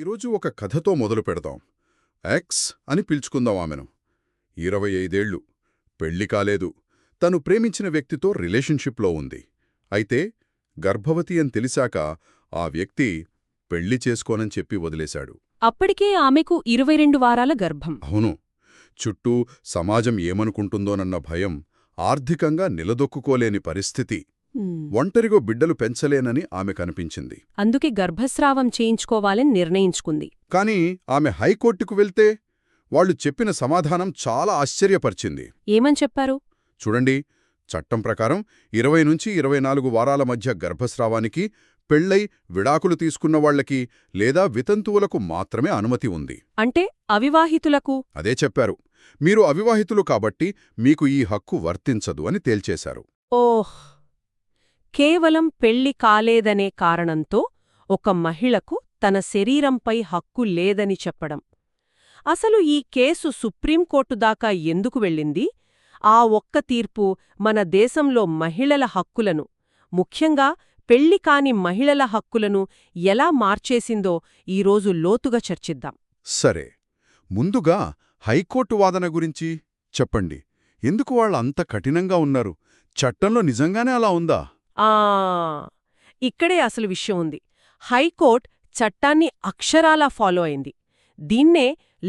ఈరోజు ఒక కథతో మొదలు పెడదాం. ఎక్స్ అని పిలుచుకుందాం ఆమెను. 25 ఏళ్లు, పెళ్లి కాలేదు, తను ప్రేమించిన వ్యక్తితో రిలేషన్షిప్లో ఉంది. అయితే గర్భవతి అని తెలిసాక ఆ వ్యక్తి పెళ్లి చేసుకోనని చెప్పి వదిలేశాడు. అప్పటికే ఆమెకు 22 వారాల గర్భం. అవును, చుట్టూ సమాజం ఏమనుకుంటుందోనన్న భయం, ఆర్థికంగా నిలదొక్కుకోలేని పరిస్థితి, ఒంటరిగో బిడ్డలు పెంచలేనని ఆమె కనిపించింది. అందుకే గర్భస్రావం చేయించుకోవాలని నిర్ణయించుకుంది. కాని ఆమె హైకోర్టుకు వెళ్తే వాళ్లు చెప్పిన సమాధానం చాలా ఆశ్చర్యపరిచింది. ఏమని చెప్పారు? చూడండి, చట్టం ప్రకారం 20 నుంచి 24 వారాల మధ్య గర్భస్రావానికి పెళ్లై విడాకులు తీసుకున్నవాళ్లకి లేదా వితంతువులకు మాత్రమే అనుమతి ఉంది. అంటే అవివాహితులకు? అదే చెప్పారు. మీరు అవివాహితులు కాబట్టి మీకు ఈ హక్కు వర్తించదు అని తేల్చేశారు. ఓహ్! కేవలం పెళ్లి కాలేదనే కారణంతో ఒక మహిళకు తన శరీరంపై హక్కు లేదని చెప్పడం. అసలు ఈ కేసు సుప్రీంకోర్టు దాకా ఎందుకు వెళ్ళింది? ఆ ఒక్క తీర్పు మన దేశంలో మహిళల హక్కులను, ముఖ్యంగా పెళ్లి కాని మహిళల హక్కులను ఎలా మార్చేసిందో ఈరోజు లోతుగా చర్చిద్దాం. సరే, ముందుగా హైకోర్టు వాదన గురించి చెప్పండి. ఎందుకు వాళ్ళంత కఠినంగా ఉన్నారు? చట్టంలో నిజంగానే అలా ఉందా? ఇక్కడే అసలు విషయం ఉంది. హైకోర్టు చట్టాన్ని అక్షరాలా ఫాలో అయింది. దీన్నే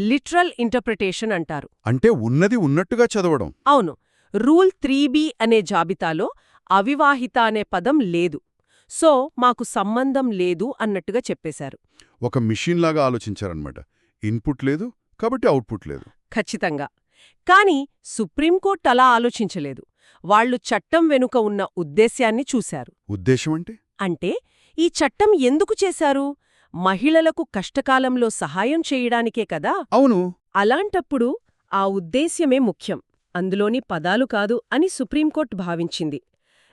లిటరల్ ఇంటర్ప్రిటేషన్ అంటారు. అంటే ఉన్నది ఉన్నట్టుగా చదవడం. అవును. రూల్ 3B అనే జాబితాలో అవివాహిత అనే పదం లేదు. సో మాకు సంబంధం లేదు అన్నట్టుగా చెప్పేశారు. ఒక మిషన్లాగా ఆలోచించారన్నమాట. ఇన్పుట్ లేదు కాబట్టి అవుట్పుట్ లేదు. ఖచ్చితంగా. కాని సుప్రీంకోర్టు అలా ఆలోచించలేదు. వాళ్లు చట్టం వెనుక ఉన్న ఉద్దేశ్యాన్ని చూశారు. ఉద్దేశం అంటే ఈ చట్టం ఎందుకు చేశారు? మహిళలకు కష్టకాలంలో సహాయం చేయడానికే కదా. అవును. అలాంటప్పుడు ఆ ఉద్దేశ్యమే ముఖ్యం, అందులోని పదాలు కాదు అని సుప్రీంకోర్టు భావించింది.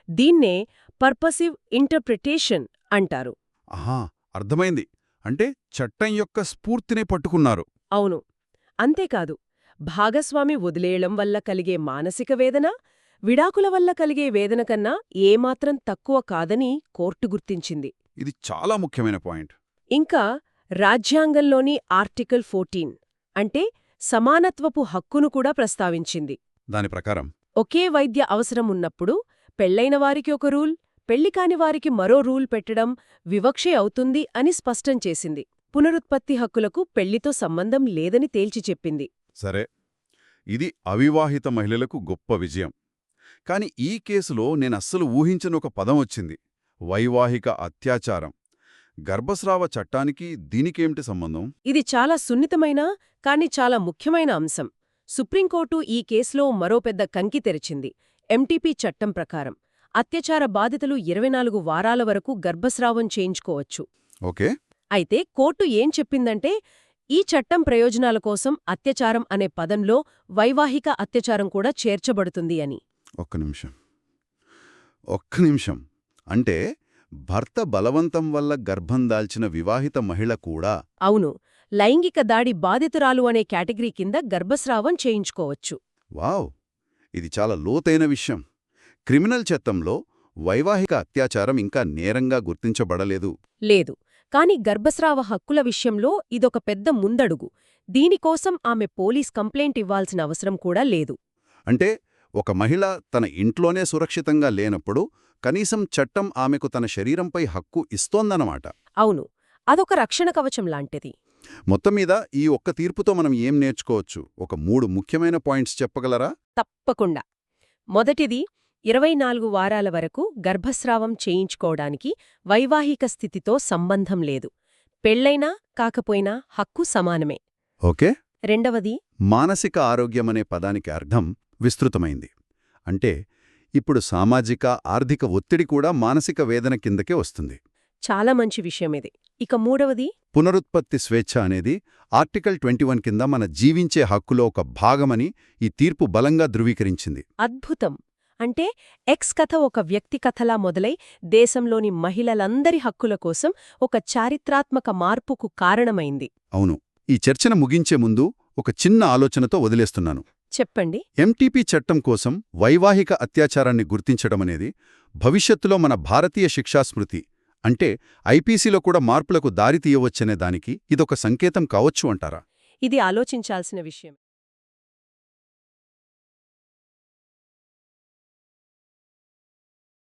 దీన్నే పర్పసివ్ ఇంటర్ప్రిటేషన్ అంటారు. ఆహా, అర్థమైంది. అంటే చట్టం యొక్క స్ఫూర్తినే పట్టుకున్నారు. అవును. అంతేకాదు, భాగస్వామి వదిలేయడం వల్ల కలిగే మానసిక వేదన విడాకుల వల్ల కలిగే వేదన కన్నా ఏమాత్రం తక్కువ కాదని కోర్టు గుర్తించింది. ఇది చాలా ముఖ్యమైన పాయింట్. ఇంకా రాజ్యాంగంలోని ఆర్టికల్ 14 అంటే సమానత్వపు హక్కును కూడా ప్రస్తావించింది. దాని ప్రకారం ఒకే వైద్య అవసరం ఉన్నప్పుడు పెళ్లైన వారికి ఒక రూల్, పెళ్లికాని వారికి మరో రూల్ పెట్టడం వివక్షే అవుతుంది అని స్పష్టం చేసింది. పునరుత్పత్తి హక్కులకు పెళ్లితో సంబంధం లేదని తేల్చి చెప్పింది. సరే, ఇది అవివాహిత మహిళలకు గొప్ప విజయం. కాని ఈ కేసులో నేనస్సలు ఊహించని ఒక పదం వచ్చింది: వైవాహిక అత్యాచారం. గర్భస్రావ చట్టానికి దీనికేమిటి సంబంధం? ఇది చాలా సున్నితమైన కాని చాలా ముఖ్యమైన అంశం. సుప్రీంకోర్టు ఈ కేసులో మరో పెద్ద కంకి తెరిచింది. ఎంటీపీ చట్టం ప్రకారం అత్యాచార బాధితులు 24 వారాల వరకు గర్భస్రావం చేయించుకోవచ్చు. ఓకే. అయితే కోర్టు ఏం చెప్పిందంటే, ఈ చట్టం ప్రయోజనాల కోసం అత్యాచారం అనే పదంలో వైవాహిక అత్యాచారం కూడా చేర్చబడుతుంది అని. ఒక్క నిమిషం. అంటే భర్త బలవంతం వల్ల గర్భం దాల్చిన వివాహిత మహిళ కూడా? అవును. లైంగిక దాడి బాధితురాలు అనే కేటగిరీ కింద గర్భస్రావం చేయించుకోవచ్చు. వావ్, ఇది చాలా లోతైన విషయం. క్రిమినల్ చట్టంలో వైవాహిక అత్యాచారం ఇంకా నేరంగా గుర్తించబడలేదు. లేదు. కాని గర్భస్రావ హక్కుల విషయంలో ఇదొక పెద్ద ముందడుగు. దీనికోసం ఆమె పోలీస్ కంప్లైంట్ ఇవ్వాల్సిన అవసరం కూడా లేదు. అంటే ఒక మహిళ తన ఇంట్లోనే సురక్షితంగా లేనప్పుడు కనీసం చట్టం ఆమెకు తన శరీరంపై హక్కు ఇస్తోందన్నమాట. అవును. అదొక రక్షణ కవచం లాంటిది. మొత్తం మీద ఈ ఒక్క తీర్పుతో మనం ఏం నేర్చుకోవచ్చు? ఒక 3 ముఖ్యమైన పాయింట్స్ చెప్పగలరా? తప్పకుండా. మొదటిది, 24 వారాల వరకు గర్భస్రావం చేయించుకోవడానికి వైవాహిక స్థితితో సంబంధం లేదు. పెళ్లైనా కాకపోయినా హక్కు సమానమే. ఓకే. రెండవది, మానసిక ఆరోగ్యమనే పదానికి అర్థం విస్తృతమైంది. అంటే ఇప్పుడు సామాజిక ఆర్థిక ఒత్తిడి కూడా మానసిక వేదన కిందకే వస్తుంది. చాలా మంచి విషయమిది. ఇక మూడవది, పునరుత్పత్తి స్వేచ్ఛ అనేది ఆర్టికల్ 21 కింద మన జీవించే హక్కులో ఒక భాగమని ఈ తీర్పు బలంగా ధృవీకరించింది. అద్భుతం. అంటే ఎక్స్ కథ ఒక వ్యక్తి కథలా మొదలై దేశంలోని మహిళలందరి హక్కుల కోసం ఒక చారిత్రాత్మక మార్పుకు కారణమైంది. అవును. ఈ చర్చను ముగించే ముందు ఒక చిన్న ఆలోచనతో వదిలేస్తున్నాను. చెప్పండి. ఎంటీపీ చట్టం కోసం వైవాహిక అత్యాచారాన్ని గుర్తించడమనేది భవిష్యత్తులో మన భారతీయ శిక్షాస్మృతి అంటే ఐపీసీలో కూడా మార్పులకు దారి తీయవచ్చనే దానికి ఇదొక సంకేతం కావచ్చు అంటారా? ఇది ఆలోచించాల్సిన విషయం.